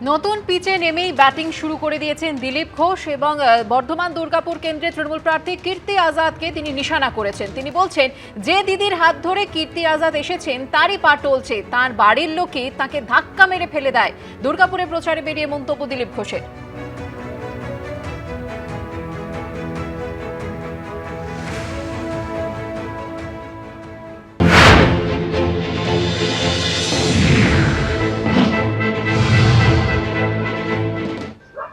নতুন পিচে নেমেই ব্যাটিং শুরু করে দিয়েছেন দিলীপ ঘোষ এবং বর্ধমান দুর্গাপুর কেন্দ্রে তৃণমূল প্রার্থী কীর্তি আজাদকে তিনি নিশানা করেছেন। তিনি বলছেন, যে দিদির হাত ধরে কীর্তি আজাদ এসেছেন তারই পা টলছে, তাঁর বাড়ির লোকই তাকে ধাক্কা মেরে ফেলে দেয়। দুর্গাপুরে প্রচারে বেরিয়ে মন্তব্য দিলীপ ঘোষের।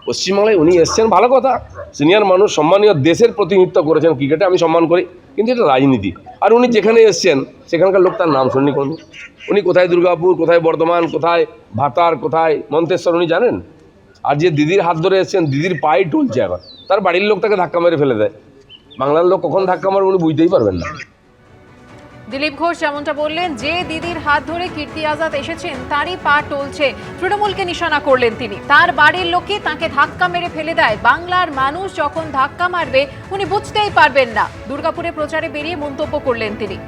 পশ্চিমবাংলায় উনি এসছেন, ভালো কথা। সিনিয়র মানুষ, সম্মানীয়, দেশের প্রতিনিধিত্ব করেছেন ক্রিকেটে, আমি সম্মান করি, কিন্তু এটা রাজনীতি। আর উনি যেখানে এসছেন সেখানকার লোক তার নাম শুননি কোনদিন। উনি কোথায় দুর্গাপুর, কোথায় বর্ধমান, কোথায় ভাতার, কোথায় মন্তেশ্বর উনি জানেন? আর যে দিদির হাত ধরে এসছেন, দিদির পায়ে টুলছে এখন, তার বাড়ির লোক তাকে ধাক্কা মেরে ফেলে দেয়। বাংলার লোক কখন ধাক্কা মারবে উনি বুঝতেই পারবেন না। দিলীপ ঘোষ যেমনটা বললেন, যে দিদির হাত ধরে কীর্তি আজাদ এসেছেন তারই পা টলছে, তৃণমূলকে নিশানা করলেন তিনি। তার বাড়ির লোকই তাকে ধাক্কা মেরে ফেলে দেয়। বাংলার মানুষ যখন ধাক্কা মারবে উনি বুঝতেই পারবেন না। দুর্গাপুরে প্রচারে বেরিয়ে মন্তব্য করলেন তিনি।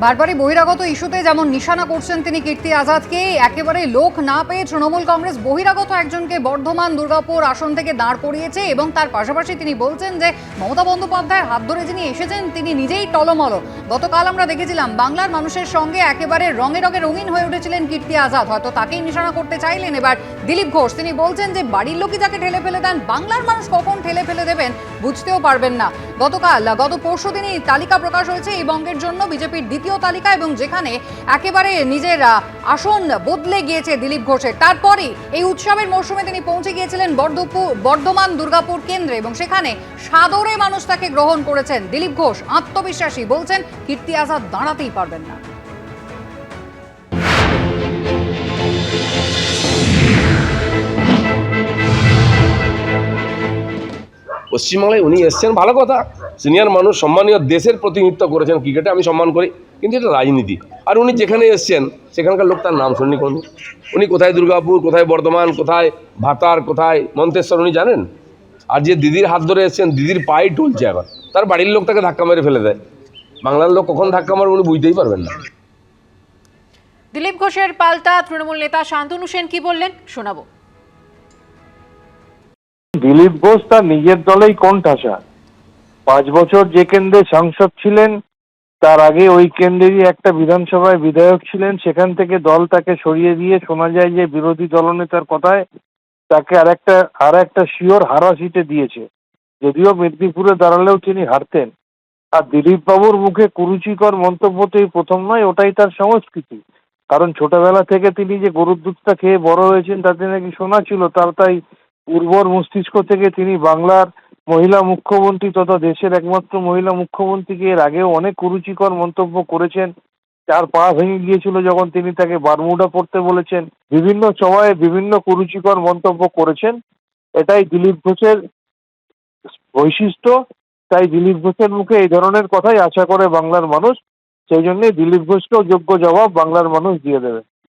বারবারই বহিরাগত ইস্যুতে যেমন নিশানা করছেন তিনি কীর্তি আজাদকে, একেবারে লোক না পেয়ে তৃণমূল কংগ্রেস বহিরাগত একজনকে বর্ধমান দুর্গাপুর আসন থেকে দাঁড় করিয়েছে এবং তার পাশাপাশি তিনি বলছেন যে মমতা বন্দ্যোপাধ্যায়ের হাত ধরে যিনি এসেছেন তিনি নিজেই টলমল। গতকাল আমরা দেখেছিলাম বাংলার মানুষের সঙ্গে একেবারে রঙে রঙে রঙিন হয়ে উঠেছিলেন কীর্তি আজাদ, হয়তো তাকেই নিশানা করতে চাইলেন এবার দিলীপ ঘোষ। তিনি বলছেন যে বাড়ির লোকই যাকে ঠেলে ফেলে দেন, বাংলার মানুষ কখন ঠেলে ফেলে দেবেন বুঝতেও পারবেন না। গত পরশু দিনই তালিকা প্রকাশ হয়েছে এই বঙ্গের জন্য, বিজেপির দ্বিতীয় তালিকা, এবং যেখানে একেবারে নিজের আসন বদলে গিয়েছে দিলীপ ঘোষের। তারপরে এই উৎসবের মরশুমে তিনি পৌঁছে গিয়েছিলেন বর্ধমান দুর্গাপুর কেন্দ্রে এবং সেখানে সাদরে মানুষ তাকে গ্রহণ করেছেন। দিলীপ ঘোষ আত্মবিশ্বাসী, বলছেন কীর্তি আজাদ দাঁড়াতেই পারবেন না। পশ্চিমবাংলায় উনি এসছেন, ভালো কথা। সিনিয়র মানুষ, সম্মানীয়, দেশের প্রতিনিধিত্ব করেছেন ক্রিকেটে, আমি সম্মান করি, কিন্তু এটা রাজনীতি। আর উনি যেখানে এসছেন সেখানকার লোক তার নাম শুননি কোনদিন। উনি কোথায় দুর্গাপুর, কোথায় বর্ধমান, কোথায় ভাতার, কোথায় মন্তেশ্বর উনি জানেন? আর যে দিদির হাত ধরে এসছেন, দিদির পায়ে টুলছে এখন, তার বাড়ির লোক তাকে ধাক্কা মেরে ফেলে দেয়। বাংলার লোক কখন ধাক্কা মারবে উনি বুঝতেই পারবেন না। দিলীপ ঘোষের পাল্টা তৃণমূল নেতা শান্তনু সেন কি বললেন শোনাবো। দিলীপ ঘোষ তার নিজের দলেই কোণঠাসা। 5 বছর যে কেন্দ্রে সাংসদ ছিলেন, তার আগে ওই কেন্দ্রেরই একটা বিধানসভায় বিধায়ক ছিলেন। সেখান থেকে দল তাকে সরিয়ে দিয়ে শোনা যায় যে বিরোধী দলনেতার কথায় তাকে আর একটা শিওর হারা সিটে দিয়েছে। যদিও মেদিনীপুরে দাঁড়ালেও তিনি হারতেন। আর দিলীপ বাবুর মুখে কুরুচিকর মন্তব্য তো এই প্রথম নয়, ওটাই তার সংস্কৃতি। কারণ ছোটবেলা থেকে তিনি যে গরুর দুধটা খেয়ে বড় হয়েছেন তাতে নাকি শোনা ছিল, তাই উর্বর মস্তিষ্ক থেকে তিনি বাংলার মহিলা মুখ্যমন্ত্রী তথা দেশের একমাত্র মহিলা মুখ্যমন্ত্রীকে এর আগেও অনেক কুরুচিকর মন্তব্য করেছেন। তার পা ভেঙে গিয়েছিল যখন তিনি তাকে বারমুডা পড়তে বলেছেন। বিভিন্ন সময়ে বিভিন্ন কুরুচিকর মন্তব্য করেছেন। এটাই দিলীপ ঘোষের বৈশিষ্ট্য। তাই দিলীপ ঘোষের মুখে এই ধরনের কথাই আশা করে বাংলার মানুষ। সেই জন্যই দিলীপ ঘোষকেও যোগ্য জবাব বাংলার মানুষ দিয়ে দেবে।